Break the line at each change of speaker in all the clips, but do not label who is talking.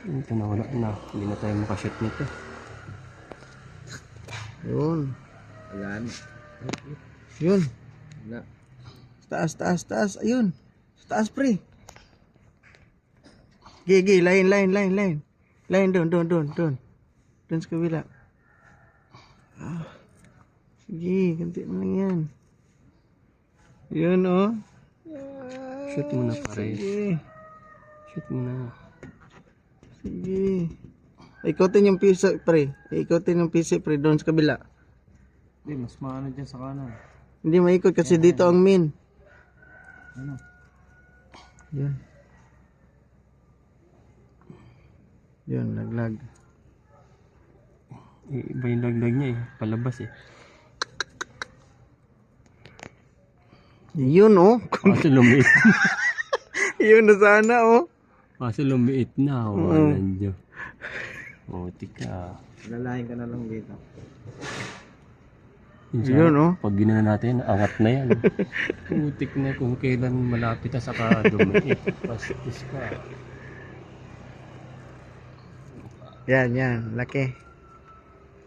Ito na, wala na. Hindi na tayo makashoot nito.
Yun.
Wala na.
Yun.
Wala.
Taas, taas, taas. Ayun. Taas, pre. Gigi, line. Line doon. Doon sa kabila. Ah. Sige, ganti mo lang yan. Yun, oh.
Shoot mo na pare.
Sige.
Shoot mo na.
Sige. Ikutin yung piso, pre. Ikutin yung piso, pre. Doon sa kabila.
Hindi, mas maano dyan sa kanan.
Hindi maikot kasi dito ang min.
Ano?
Yun. Yun, laglag.
Iba yung laglag niya eh. Palabas eh.
Yun, oh.
Kaso lumiit.
Yun na sana, oh.
Kaso lumiit na. Walang Diyo. Tika.
Lalahin ka na lang dito.
Yun, oh.
Pag ginawa natin, angat na yan. Putik na kung kailan malapit na saka lumiit. Pastis ka.
Yan. Laki.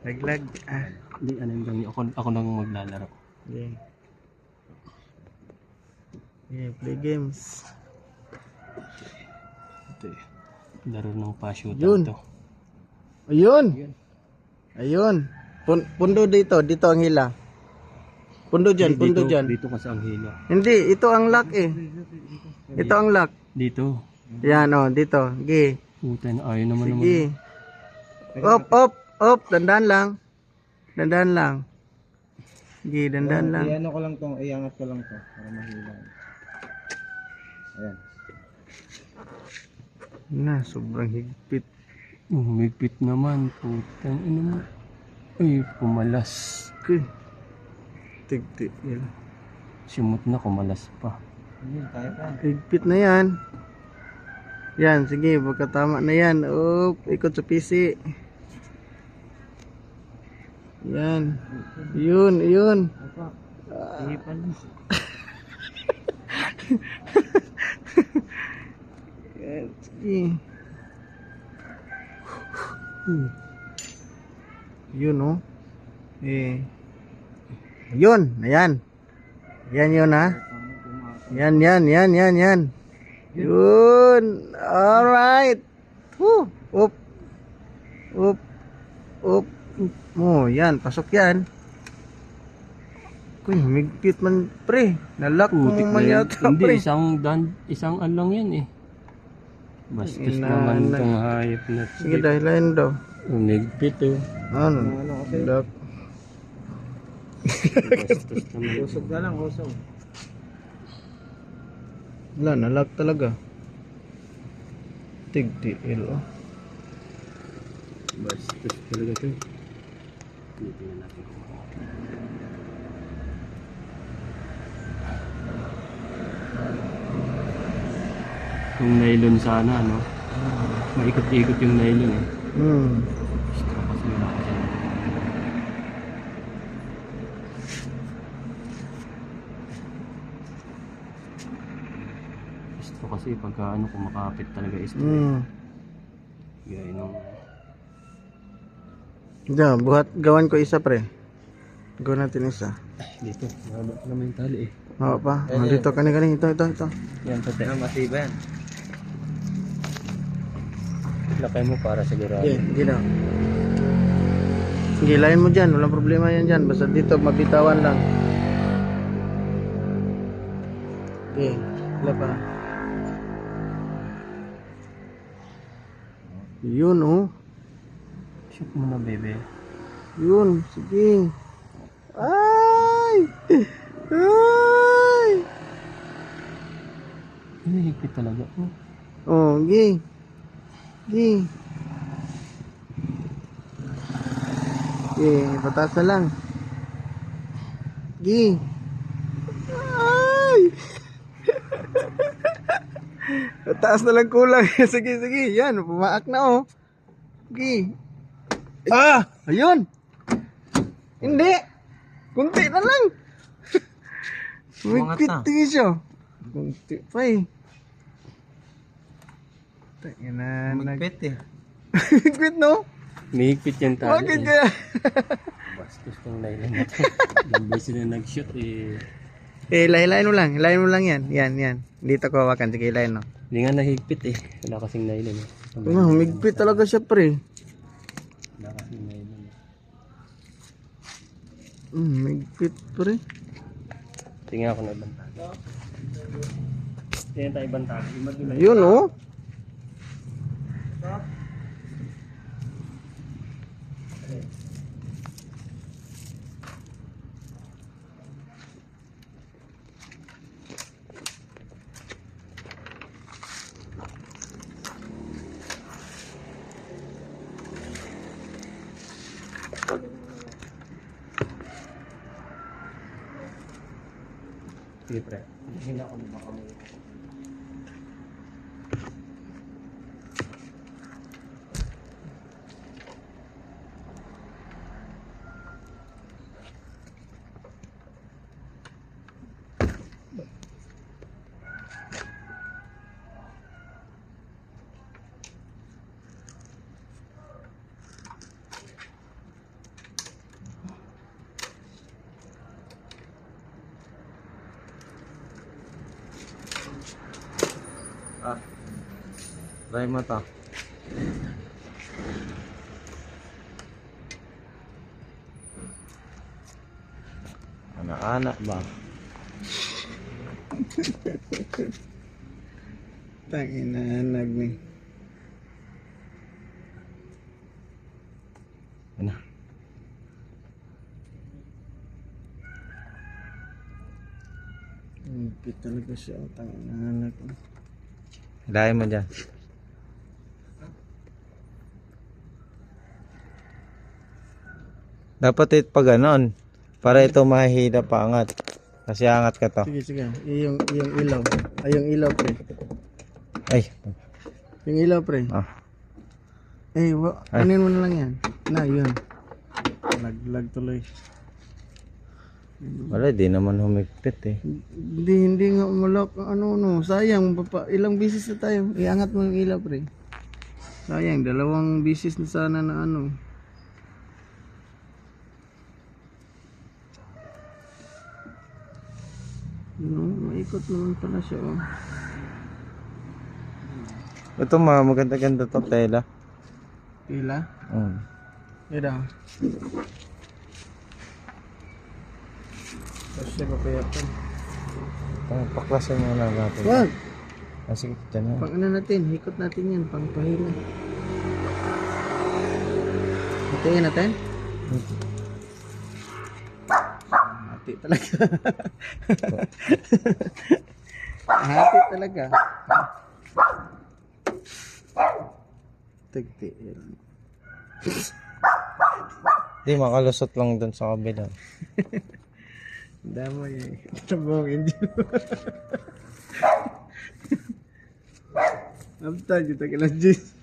Laglag. Ah.
Hindi, ano yung gawin? Ako nang maglalaro.
Yeah. Yeah, play games.
Ito eh. Laro ng pa-shooter
Yun.
to.
Ayun. Pundo dito ang hila. Pundo dyan.
Dito kasi ang hila.
Hindi, ito ang lock eh. Ito ang lock.
Dito.
Yan, oh, dito. Gi.
Puta na, ayaw naman
Sige. Up. Dandan lang. Gi, dandan lang.
Iano ko lang to, iangat ko lang to para mahila. Ayan.
Na, sobrang higpit.
Humigpit naman. Putang ina mo. Ay, pumalas.
Okay. Tig. Yan.
Simot na, kumalas pa.
Ayun, kaya pa.
Higpit na yan. Yan, sige, pagkatama na yan. Ikot sa PC. Yan. Yun.
Apa? Ihipan mo.
Yan, sige. Yun, oh. Yun, ayan. Yan, ha. Yan. Yun. Alright. Up. Yan, pasok yan. Kuy, humigpit man, pre. Nalak mo
Putik
man
na yan.
yata,
Hindi,
pre.
isang lang yan eh. Bastos naman itong hayop na.
Sige, dahilan daw.
Humigpit oh.
Ano kasi? Lock.
Bastos naman.
Usog na lang, usog.
Wala, nalak talaga. Tig-tiil, oh.
Bastos talaga ito. Hindi na natin kumakas. Yung nylon sana, no? Maikot-ikot yung nylon eh. Gusto ko kasi wala kasi. Gusto kasi pagka ano, kumakapit talaga is gaya nung
Diyan, gawan ko isa, pre. Gawan natin isa.
dito, mahaba pa naman yung tali eh.
Mawa pa. Dito, kani. Ito.
Yan, pati.
Masiba yan.
Lakay mo para sigurado.
Sige na. Sige, layan mo dyan. Walang problema yan dyan. Basta dito, mabitawan lang. Okay, wala pa. Yun, oh.
Shoot mo na, bebe.
Yun, sige. Ay!
Hinihigpit talaga.
Oh, gi. Pataas na lang. Gi. Ay! Pataas na lang kulang. Sige. Yan, pumaak na, oh. Gi. Ayun. Hindi. Kunti na lang. May
Umangat
quit
na.
siya. Kunti pa eh. Inanag.
Magpit eh.
Quit no?
Mahigpit yung tali.
Bakit kaya?
Bastos tong nylon na to. Yung beses na nag-shoot eh.
Lain mo lang. Lain mo lang yan. Yan. Dito ko hawakan. Sige, lain no.
Hindi nga nahigpit eh. Wala kasing nylon eh.
Humigpit talaga siya pre.
Wala kasing nylon eh.
Humigpit pre.
Tingnan ako na ibang tali. Tingnan tayo ibang tali.
Yun oh.
Sige pre. Tingnan ako na baka may...
Try mo to. Anak-anak ba?
Inanag ni.
Ano?
Humigpit talaga siya. Inanag.
Hilahin mo dyan. Dapat pag ganon. Para ito mahihila pa angat. Kasi angat ka to.
Sige. Yung ilaw. Ay, yung ilaw pre.
Ay.
Yung ilaw pre.
Ah.
Kunin mo na lang yan. Na, yun. Lag tuloy.
Wala, di naman humigpit eh.
Hindi nga umalak. Sayang. Ilang bisis na tayo. Iangat mo yung ilaw pre. Sayang. 2 bisis na sana na ano. Maikot naman pala siya oh.
Ito mga maganda-ganda to, tela.
Pila? Yan daw. Kasi papayapan.
Paklasan mo na natin.
Wag!
Sige, dyan na.
Pang ano natin, hikot natin yan, pang pahila. Hitayin natin? Hati talaga. Hati talaga. Tagti.
Di, makalusot lang dun sa kabila.
Damay eh. Tabong engine. Abta dito kailan Jis.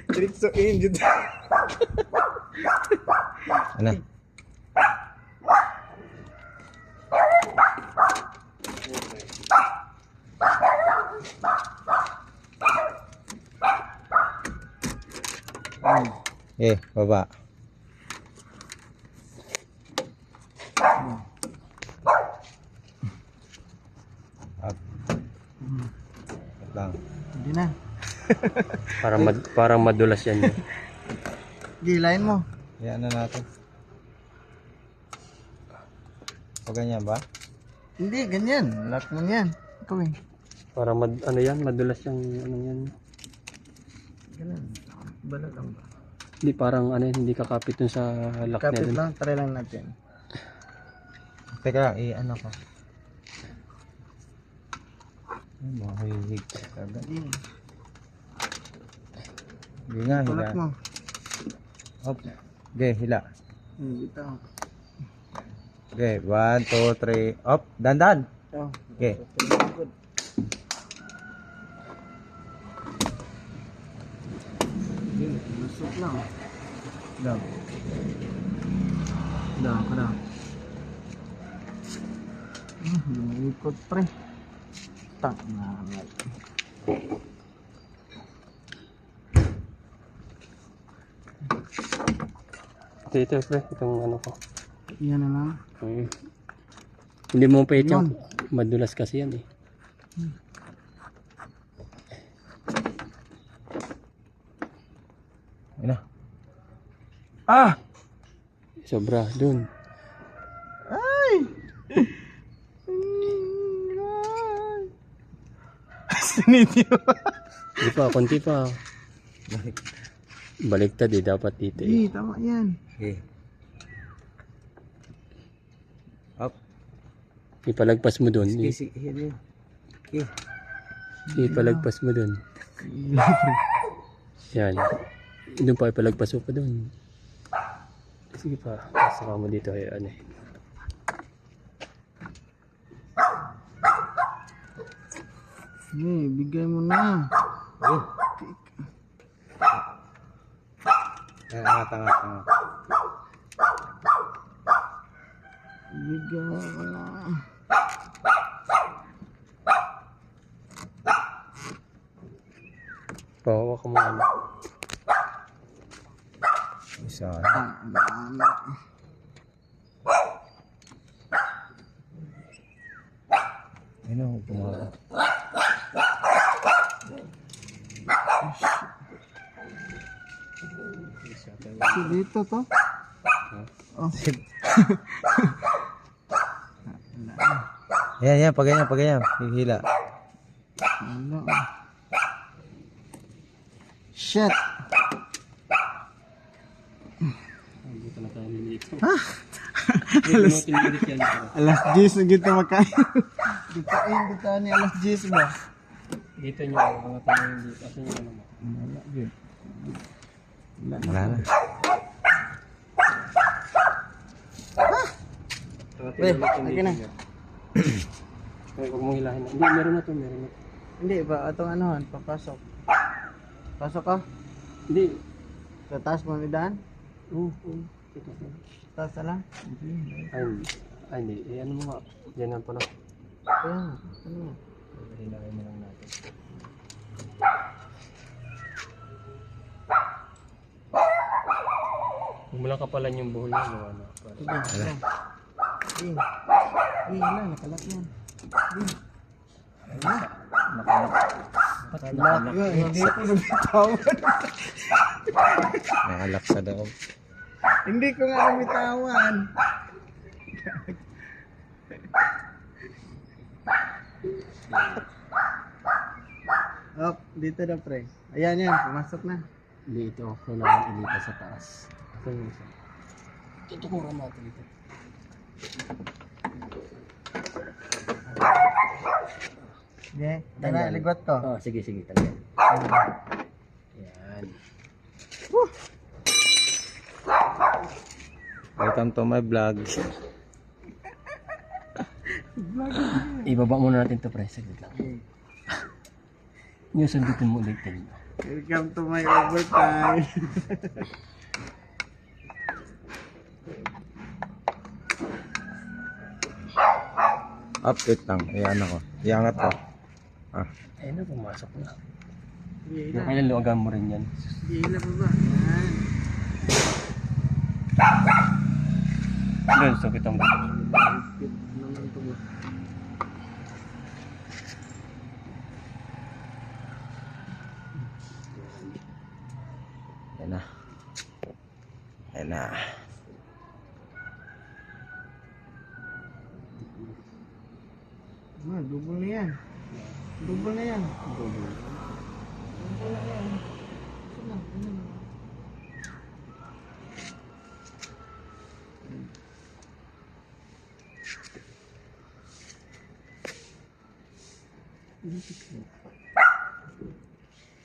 Trikso engine.
Ano? Baba. Up. Lang.
Hindi na.
Parang madulas yan.
Gilain mo.
Yan na natin. O ganyan ba?
Hindi, ganyan. Lock mo yan. Ikaw eh.
Parang madulas yung ano yan.
Ganun. Bala lang ba?
Hindi parang hindi kakapit dun sa lock niya
Kapit
dun.
lang, try lang natin.
Teka lang, ano ko? Mahihig talaga. Hindi nga, hila.
Tulak mo.
Hop. Okay, hila.
Ito.
Okay, 1, 2, 3. Hop, dandan.
Oh.
Okay.
Good. Lusot lang. Daw. Daw. Lumikot pre. Tak na.
Ito, pre. Itong ano ko.
Yan na lang.
Hindi mo pa ito.
Yun.
Madulas kasi yan eh.
Ayun na. Ah!
Sobra. Dun.
Ay! Sinityo.
Hindi pa. Konti pa. Baliktad eh. Dapat dito eh.
Tama yan.
Okay. Up.
Ipalagpas mo dun.
Sige. Okay.
Ipalagpas mo dun. Yan. Doon pa ipalagpas mo pa dun. Sige pa. Saka mo dito ay ano eh.
Bigay mo na.
Ayun. Angat.
Bigay mo na.
Pawawa ka mo ano.
Isa. Ayun na, pumawa.
Dito to. Oh.
Yan, pag ganyan. Hihila.
Ano? Shit.
Dito na tayo dito. Alas 10
Alas 10 na gito makain. Dito ni alas 10 ba?
Dito nyo. Mga tayo dito. Kasi nyo naman.
Wala good.
Wala na.
Pre, lagi na.
Huwag mong hilahin na. Hindi, meron na to.
Hindi ba atong anuhan papasok. Pasok ka?
Hindi.
Sa taas mo ni Dan?
Oo. Ito.
Taas na lang?
Ay, hindi. Eh, ano mo nga. Yan lang pala.
Kaya nga. Ano nga?
Hilahin mo lang natin.
Huwag mo lang kapalan yung buhol niya. Gawa na.
Sige. Wala, nakalak yan. Nakalak yun, hindi ko nabitawan.
Nakalak sa daog.
Hindi ko nga nabitawan. Up, dito na pre. Ayan yan, pumasok na.
Hindi ito. Kailangan ilita sa taas. Ito yung isa. Tutukuran natin ito.
Sige, tara, ligot to.
Oh, sige. Talaga. Yan.
Welcome to my vlog.
Ibaba muna natin ito, pre. Saglit lang. Yung sundutin mo ulit din.
Welcome to my overtime.
Update lang. Iyan ako. Iangat ko.
Ayun na, pumasok na.
Hila,
Yung kailan luwagan mo rin yan.
hila pa ba? Yan.
Doon, so kitang
Ayan na.
Double na yan. Double na yan.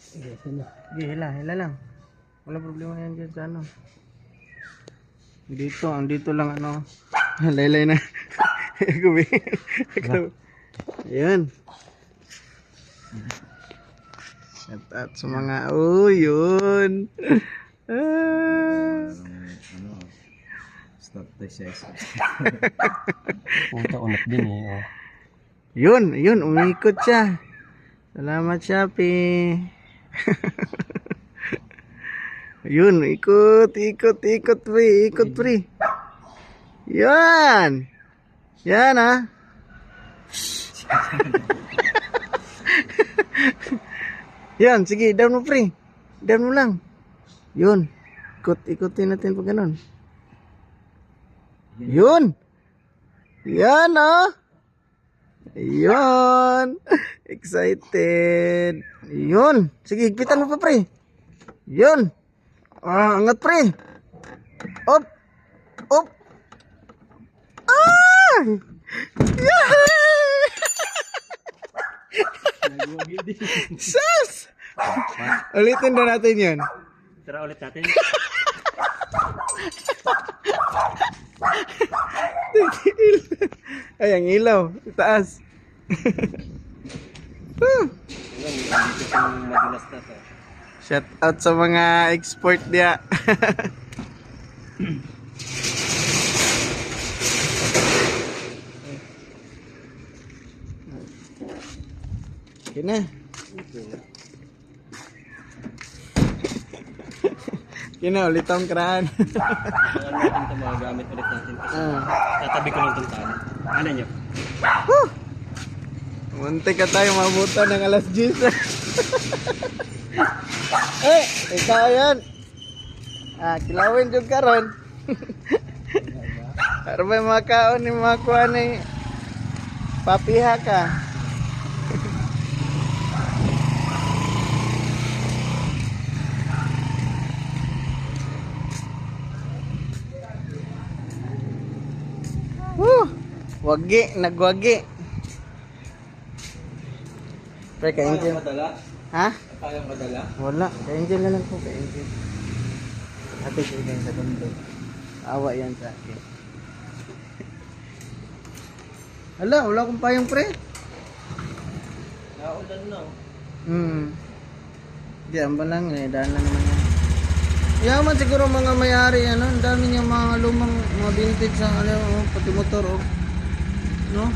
Sige, hila lang. Wala problema yan dyan sa ano. Dito lang ano. Laylay na. Ayan. At sa mga, yun.
Stop the size.
Puta, unat din eh. Oh.
Yun, umikot siya. Salamat, Shopee. Yun, ikot, ikot, ikot, pre. Ikot, pre. Yan. Yan, ha. Yan, sige, down mo, pre. Down mo lang. Yun. Ikot, ikotin natin pag ganun. Yun. Yan, oh. Yun. Excited. Yun. Sige, higpitan mo pa, pre. Yun. Angat, pre. Up. Up. Ah! Yay! Sus! Ulitin na natin yun.
Tara ulit natin.
Ay, ang ilaw. Taas.
Dito sa madulas na to.
Shout out sa mga export dia. Okay na. Kina ulit ang kraan.
Kailangan natin ito magagamit ulit natin. Tatabi ko lang itong tali. Ano nyo?
Muntik ka tayo mabutan ng alas 10. Eh, ikaw yan. Kilawin dyan ka ron. Para may makaon ni makuha ni papiha ka. Wagi, nagwagi. Pre, ka-angel.
Madala?
Ha?
Kayang madala?
Wala, ka-angel na lang po, ka-angel. Ate ko din sa tondo. Awa yan sa akin. Hala, wala akong payong, pre.
Naulan na.
Diyan ba lang, daan lang naman yan. Yaman siguro mga may-ari, ano, ang dami niyang mga lumang, mga vintage sa, ano, pati motor, oh. No?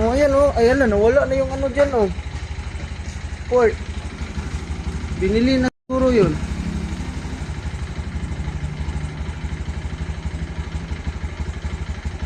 Oh, ayan, oh, ayan na, nawala na yung ano dyan, oh. Port. Binili na siguro yun.